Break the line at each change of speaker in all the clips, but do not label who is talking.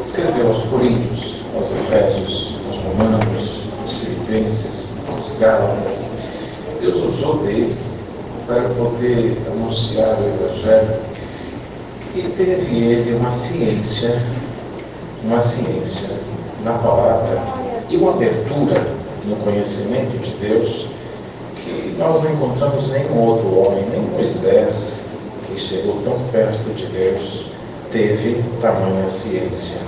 escreveu aos Coríntios, aos Efésios, aos Romanos, aos Filipenses, aos Gálatas. Deus usou dele para poder anunciar o Evangelho e teve ele uma ciência na palavra e uma abertura no conhecimento de Deus que nós não encontramos nenhum outro homem, nem Moisés, que chegou tão perto de Deus, teve tamanha ciência.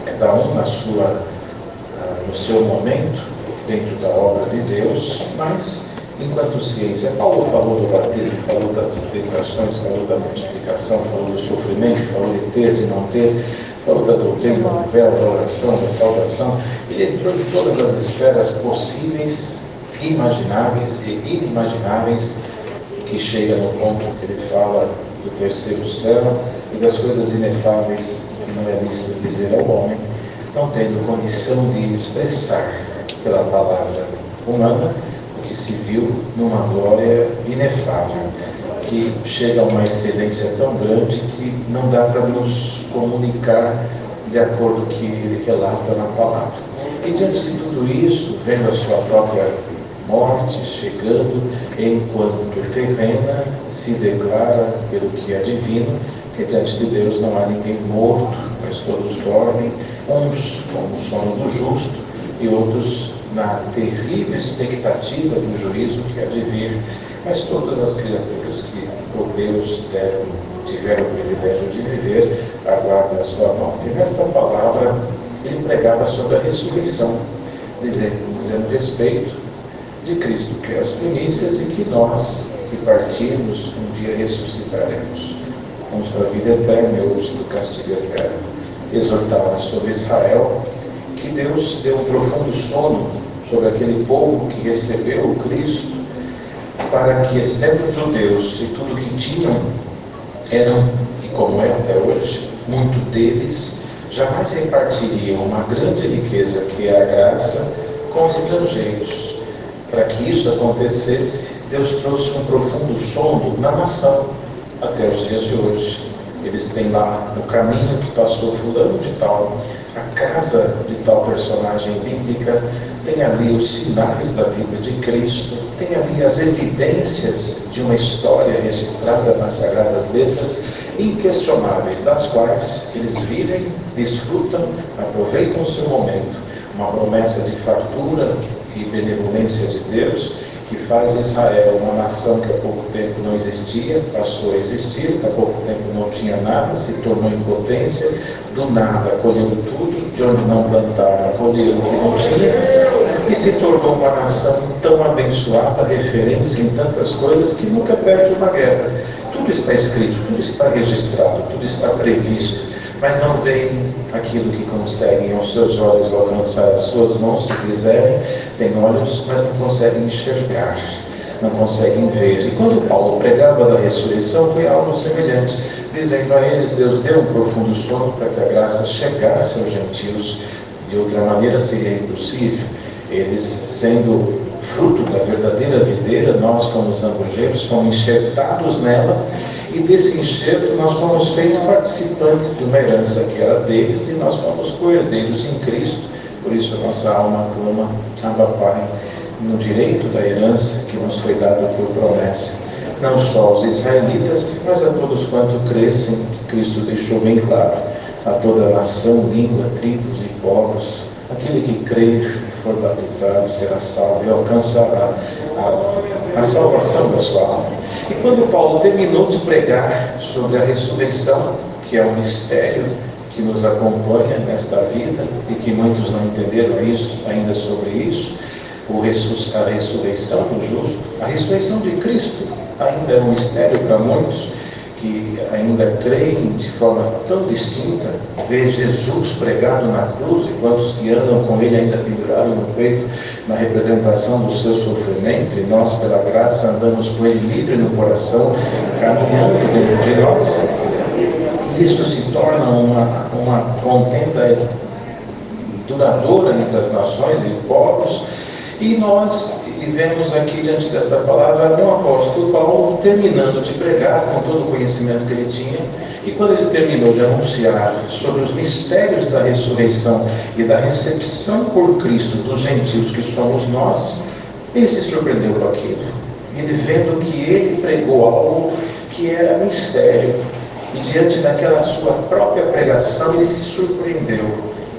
Cada um no seu momento, dentro da obra de Deus, mas enquanto ciência. Paulo falou do batismo, falou das tentações, falou da multiplicação, falou do sofrimento, falou de ter, de não ter, falou da doutrina, do véu, da oração, da salvação. Ele entrou em todas as esferas possíveis, imagináveis e inimagináveis, que chega no ponto que ele fala do terceiro céu e das coisas inefáveis que não é lícito dizer ao homem, não tendo condição de expressar pela palavra humana o que se viu numa glória inefável, que chega a uma excelência tão grande que não dá para nos comunicar de acordo com o que ele relata na palavra. E diante de tudo isso, vendo a sua própria morte chegando, enquanto terrena, se declara pelo que é divino, que diante de Deus não há ninguém morto, mas todos dormem, uns com o sono do justo e outros na terrível expectativa do juízo que há de vir, mas todas as criaturas que por Deus tiveram o privilégio de viver, aguardam a sua morte. E nesta palavra ele pregava sobre a ressurreição, dizendo respeito de Cristo, que é as primícias, e que nós, que partirmos, um dia ressuscitaremos. Uns para a vida eterna e outros para o castigo eterno. Exortava sobre Israel que Deus deu um profundo sono sobre aquele povo que recebeu o Cristo, para que, sendo judeus e tudo que tinham, eram, e como é até hoje, muito deles, jamais repartiriam uma grande riqueza que é a graça com estrangeiros. Para que isso acontecesse, Deus trouxe um profundo sono na nação até os dias de hoje. Eles têm lá no caminho que passou fulano de tal, a casa de tal personagem bíblica, tem ali os sinais da vida de Cristo, tem ali as evidências de uma história registrada nas Sagradas Letras, inquestionáveis, das quais eles vivem, desfrutam, aproveitam o seu momento. Uma promessa de fartura e benevolência de Deus, que faz Israel uma nação que há pouco tempo não existia, passou a existir, há pouco tempo não tinha nada, se tornou em potência, do nada colheu tudo, de onde não plantaram, colheram o que não tinha, e se tornou uma nação tão abençoada, referência em tantas coisas, que nunca perde uma guerra. Tudo está escrito, tudo está registrado, tudo está previsto, mas não veem aquilo que conseguem aos seus olhos alcançar, as suas mãos, se quiserem, têm olhos, mas não conseguem enxergar, não conseguem ver. E quando Paulo pregava da ressurreição, foi algo semelhante, dizendo a eles: Deus deu um profundo sono para que a graça chegasse aos gentios, de outra maneira seria impossível. Eles, sendo fruto da verdadeira videira, nós, como os zambujeiros, fomos enxertados nela, e desse enxerto nós fomos feitos participantes de uma herança que era deles, e nós fomos co-herdeiros em Cristo. Por isso a nossa alma clama: Abba, Pai, no direito da herança que nos foi dado por promessa, não só aos israelitas, mas a todos quanto crescem, que Cristo deixou bem claro, a toda nação, língua, tribos e povos. Aquele que crer e for batizado será salvo e alcançará a salvação da sua alma. E quando Paulo terminou de pregar sobre a ressurreição, que é um mistério que nos acompanha nesta vida e que muitos não entenderam isso, ainda sobre isso, a ressurreição do justo, a ressurreição de Cristo ainda é um mistério para muitos que ainda creem de forma tão distinta, ver Jesus pregado na cruz, e quantos que andam com ele ainda pendurado no peito, na representação do seu sofrimento, e nós, pela graça, andamos com ele livre no coração, caminhando dentro de nós. Isso se torna uma contenda duradoura entre as nações e povos, e nós vemos aqui diante desta palavra um apóstolo Paulo terminando de pregar com todo o conhecimento que ele tinha, e quando ele terminou de anunciar sobre os mistérios da ressurreição e da recepção por Cristo dos gentios que somos nós, ele se surpreendeu com aquilo. Ele vendo que ele pregou algo que era mistério, e diante daquela sua própria pregação ele se surpreendeu.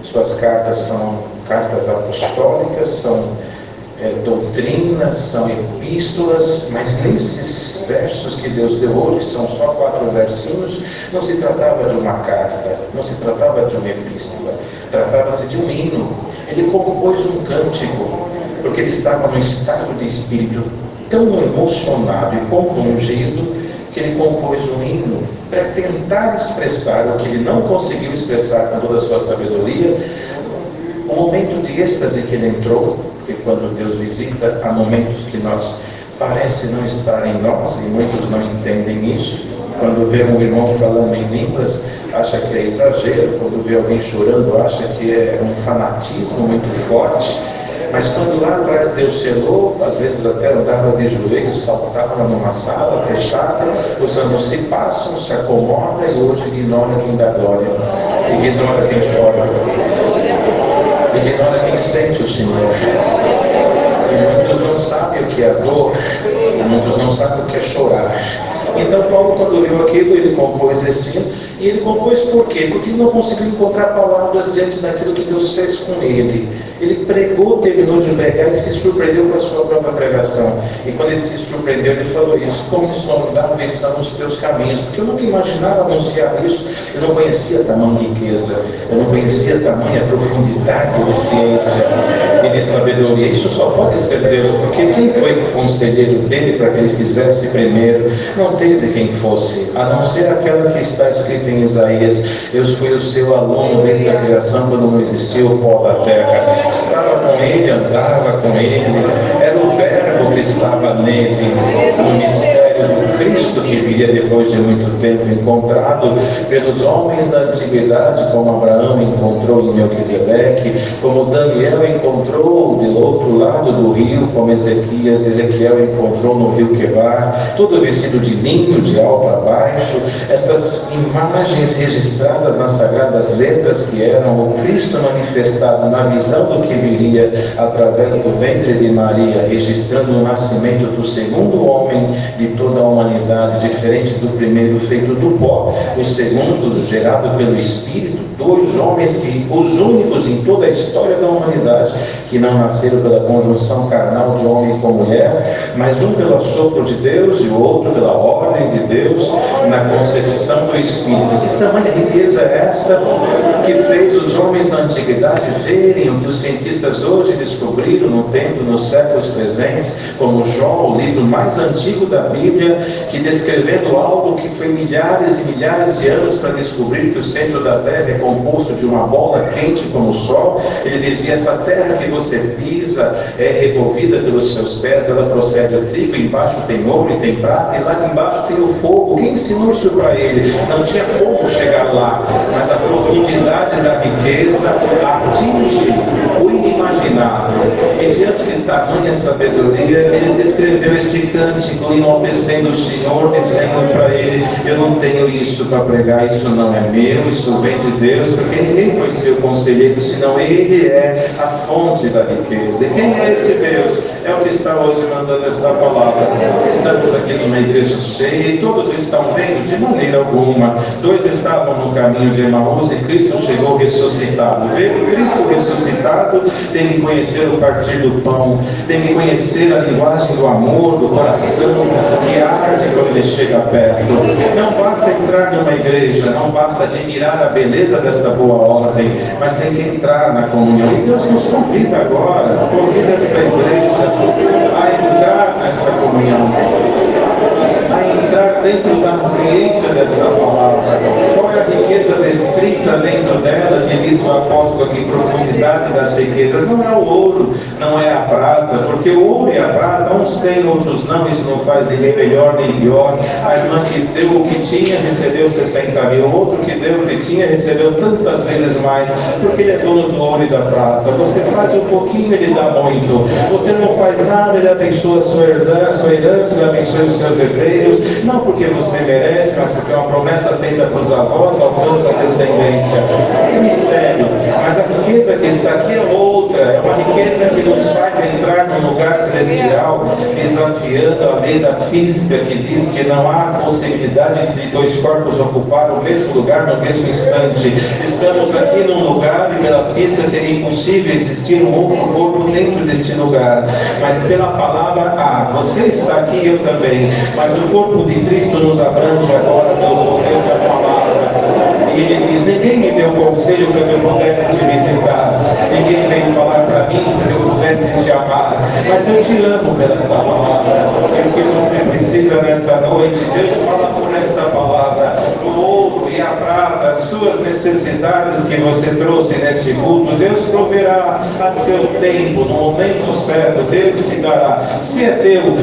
Suas cartas são cartas apostólicas, são doutrinas, são epístolas, mas nesses versos que Deus deu hoje, são só 4 versinhos, não se tratava de uma carta, não se tratava de uma epístola, tratava-se de um hino. Ele compôs um cântico, porque ele estava num estado de espírito tão emocionado e compungido, que ele compôs um hino para tentar expressar o que ele não conseguiu expressar com toda a sua sabedoria, o momento de êxtase que ele entrou. Porque quando Deus visita, há momentos que nós parece não estar em nós, e muitos não entendem isso. Quando vê um irmão falando em línguas, acha que é exagero. Quando vê alguém chorando, acha que é um fanatismo muito forte. Mas quando lá atrás Deus selou, às vezes até andava de joelhos, saltava numa sala fechada, os anos se passam, se acomoda, e hoje ignora quem dá glória, ignora quem chora, ignora quem sente o Senhor. E muitos não sabem o que é a dor, muitos não sabem o que é chorar. Então Paulo, quando viu aquilo, ele compôs este hino. E ele compôs por quê? Porque ele não conseguiu encontrar palavras diante daquilo que Deus fez com ele. Ele pregou, terminou de pregar, ele se surpreendeu com a sua própria pregação. E quando ele se surpreendeu, ele falou isso: como insondáveis são os teus caminhos. Porque eu nunca imaginava anunciar isso. Eu não conhecia tamanha riqueza, eu não conhecia tamanha profundidade de ciência e de sabedoria. Isso só pode ser Deus, porque quem foi conselheiro dele para que ele fizesse primeiro? Não teve quem fosse, a não ser aquela que está escrita em Isaías: eu fui o seu aluno desde a criação, quando não existia o pó da terra. Estava com ele, andava com ele, era o verbo que estava nele, no mistério o Cristo que viria depois de muito tempo, encontrado pelos homens da antiguidade, como Abraão encontrou em Melquisedeque, como Daniel encontrou do outro lado do rio, como Ezequiel encontrou no rio Quebar, todo vestido de linho, de alto a baixo. Estas imagens registradas nas Sagradas Letras, que eram o Cristo manifestado na visão do que viria através do ventre de Maria, registrando o nascimento do segundo homem de toda a humanidade, diferente do primeiro feito do pó, o segundo gerado pelo Espírito, dois homens que, os únicos em toda a história da humanidade, que não nasceram pela conjunção carnal de homem com mulher, mas um pelo sopro de Deus e o outro pela ordem de Deus, na concepção do Espírito. Que tamanha riqueza é esta que fez os homens da antiguidade verem o que os cientistas hoje descobriram no tempo, nos séculos presentes, como Jó, o livro mais antigo da Bíblia, que descrevendo algo que foi milhares e milhares de anos para descobrir que o centro da Terra é composto de uma bola quente como o Sol, ele dizia: essa terra que você pisa é revolvida pelos seus pés, ela procede o trigo, embaixo tem ouro e tem prata, e lá embaixo tem o fogo. Quem ensinou isso para ele? Não tinha como chegar lá, mas a profundidade da riqueza atinge o inimaginável. E diante de tamanha sabedoria, ele descreveu este cântico, enaltecendo o Senhor, dizendo para ele: eu não tenho isso para pregar, isso não é meu, isso vem de Deus, porque ninguém foi seu conselheiro, senão Ele é a fonte da riqueza. E quem é este Deus? É o que está hoje mandando esta palavra. Estamos aqui numa igreja cheia e todos estão vendo? De maneira alguma. Dois estavam no caminho de Emaús e Cristo chegou ressuscitado. Ver o Cristo ressuscitado tem que conhecer o partir do pão, tem que conhecer a linguagem do amor, do coração, que arde quando ele chega perto. Não basta entrar numa igreja, não basta admirar a beleza desta boa ordem, mas tem que entrar na comunhão. E Deus nos convida agora, convida esta igreja a entrar nesta comunhão, a entrar dentro da ciência desta palavra. Qual é a riqueza descrita dentro dela, que diz o apóstolo aqui, profundidade das riquezas? Não é o ouro, não é a prata, porque o ouro e a prata, uns têm, outros não, isso não faz ninguém melhor nem pior. A irmã que deu o que tinha, recebeu 60 mil, o outro que deu o que tinha, recebeu tantas vezes mais, porque ele é dono do ouro e da prata. Você faz um pouquinho, ele dá muito. Você não faz nada, ele abençoa a sua herança, ele abençoa os seus herdeiros, não porque você merece, mas porque é uma promessa feita para os avós, alcança a descendência. Que mistério! Mas a riqueza que está aqui é outra, é uma riqueza que nos faz entrar num lugar celestial, desafiando a lei da física, que diz que não há possibilidade de dois corpos ocupar o mesmo lugar no mesmo instante. Estamos aqui num lugar e pela física seria impossível existir um outro corpo dentro deste lugar, mas pela palavra você está aqui, eu também, mas o corpo de Cristo nos abrange agora pelo poder da palavra. E ele diz: ninguém me deu conselho para que eu pudesse te visitar, ninguém veio falar para mim para que eu pudesse te amar, mas eu te amo pela esta palavra. E o que você precisa nesta noite, Deus fala por esta palavra, o ouro e a prata, as suas necessidades que você trouxe neste culto, Deus proverá a seu tempo, no momento certo, Deus te dará. Se é teu,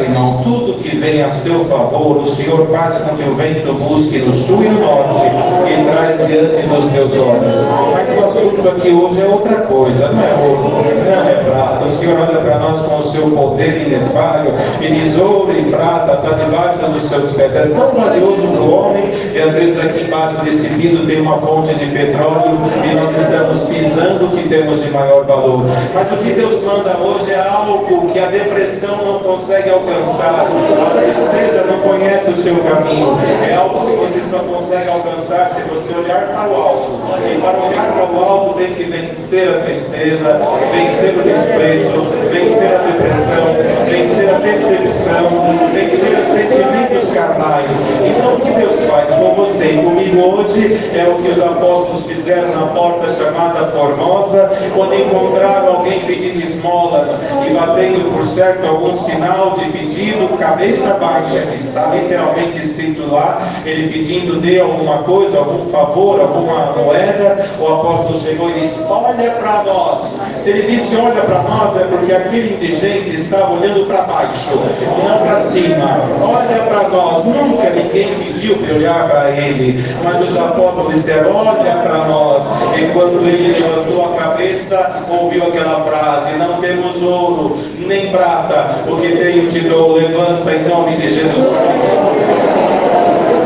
irmão, tudo que vem a seu favor, o Senhor faz com que o vento busque no sul e no norte e traz diante dos teus olhos. Mas o assunto aqui hoje é outra coisa, não é ouro, não é prata. O Senhor olha para nós com o seu poder inefável e diz: ouro e prata está debaixo dos seus pés. É tão valioso para o homem, e às vezes aqui embaixo desse piso tem uma fonte de petróleo e nós estamos pisando o que temos de maior valor. Mas o que Deus manda hoje é algo que a depressão não consegue alcançar, a tristeza não conhece o seu caminho. É algo que você só consegue alcançar se você olhar para o alto. E para olhar para o alto tem que vencer a tristeza, vencer o desprezo, vencer a depressão, vencer a decepção, vencer os sentimentos carnais. Então o que que Deus faz com você e comigo hoje é o que os apóstolos fizeram na porta chamada Formosa, quando encontraram alguém pedindo esmolas e batendo por certo algum sinal de pedido, cabeça baixa, que está literalmente escrito lá, ele pedindo dê alguma coisa, algum favor, alguma moeda. O apóstolo chegou e disse: olha para nós. Se ele disse olha para nós, é porque aquele indigente estava olhando para baixo, não para cima. Olha para nós. Nunca ninguém pediu para olhar para ele, mas os apóstolos disseram olha para nós. E quando ele levantou a cabeça, ouviu aquela frase: não temos ouro nem prata, o que tenho te dou, levanta em nome de Jesus Cristo.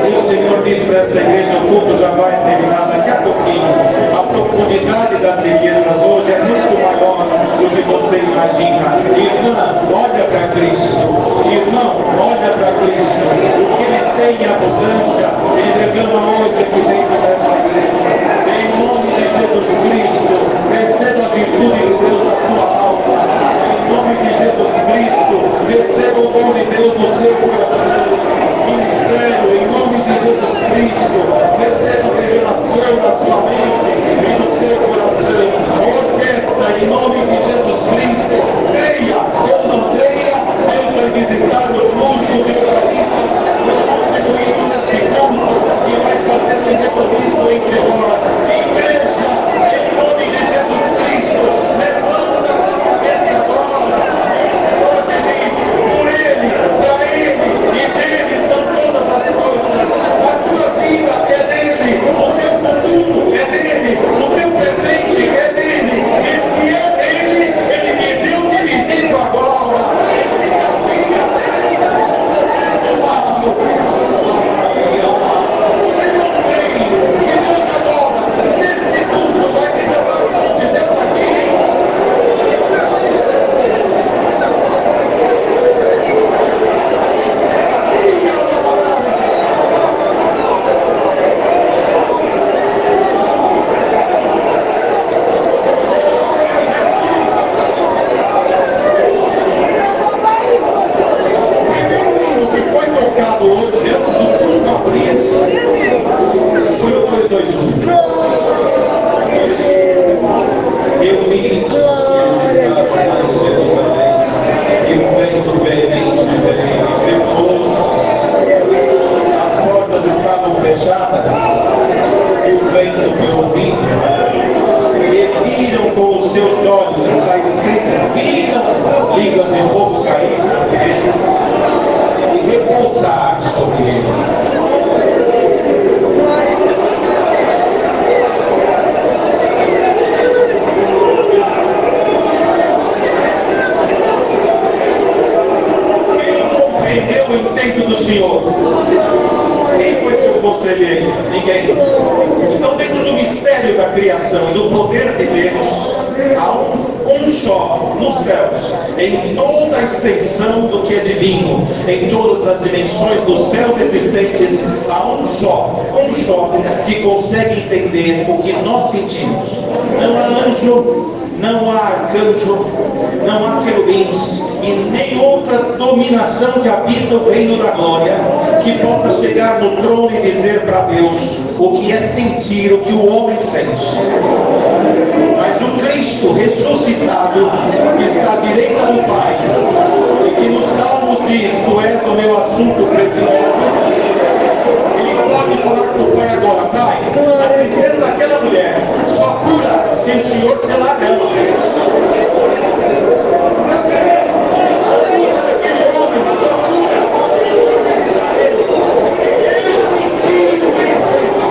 E o Senhor diz para esta igreja: o culto já vai terminar daqui a pouquinho. A profundidade das riquezas hoje é muito maior do que você imagina. Irmã, olha para Cristo. Irmão, olha para Cristo. O que Ele tem em abundância, Ele derrama hoje aqui dentro dessa igreja. Em nome de Jesus Cristo, receba a virtude de Deus na tua alma. Em nome de Jesus Cristo, receba o dom de Deus no seu coração. Ministério, em nome de Jesus Cristo, receba a revelação da sua mente e do seu coração. Orquestra, em nome de Jesus Cristo, creia ou não creia, Deus vai visitar os músicos e organistas, não contribuir nesse culto e vai fazer um compromisso entre nós. Igreja, em nome de Jesus Cristo, levanta a cabeça agora, escolhe por Ele, para Ele e dele são todas as coisas. A tua vida é dele, o teu futuro é dele, o teu presente é dele. E se é dele, ele diz: eu te visito agora. Deus vem, que Deus agora, nesse mundo, vai te levar o povo de Deus aqui. Hoje, antes do culto abrir, foi o 221. Reunidos, eles estavam lá em Jerusalém, e um vento veemente veio, as portas estavam fechadas, e o vento veio ouvindo, e viram com os seus olhos, está escrito, viram línguas de fogo cair sobre eles, e repousar sobre eles. Quem compreendeu o intento do Senhor? Quem foi seu conselheiro? Ninguém. Então, dentro do mistério da criação e do poder de Deus, há um só nos céus, em toda a extensão do que é divino, em todas as dimensões dos céus existentes, há um só que consegue entender o que nós sentimos. Não há anjo, não há arcanjo, não há querubins e nem outra dominação que habita o reino da glória que possa chegar no trono e dizer para Deus o que é sentir o que o homem sente. Mas o Cristo ressuscitado está à direita do Pai, e que nos Salmos diz: tu és o meu assunto predileto. Ele pode falar com o Pai agora: Pai, a princesa daquela mulher só cura se o Senhor selar dela. Aquele homem só cura se o Senhor selar ele. Eu senti o que ele sente.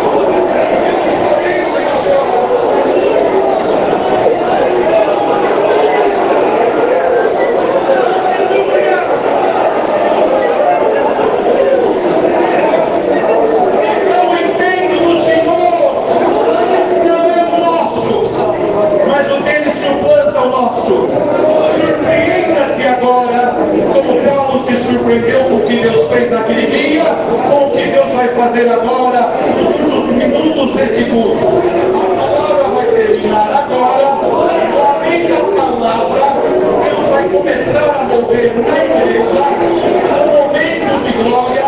Eu chorei o que ele chora. Então o intento do Senhor não é o nosso, mas o dele suplanta o nosso. Surpreenda-te agora, como Paulo se surpreendeu com o que Deus fez naquele dia, com o que Deus vai fazer agora, nos últimos minutos deste culto. A palavra vai terminar agora, e além da palavra, Deus vai começar a mover na igreja um momento de glória,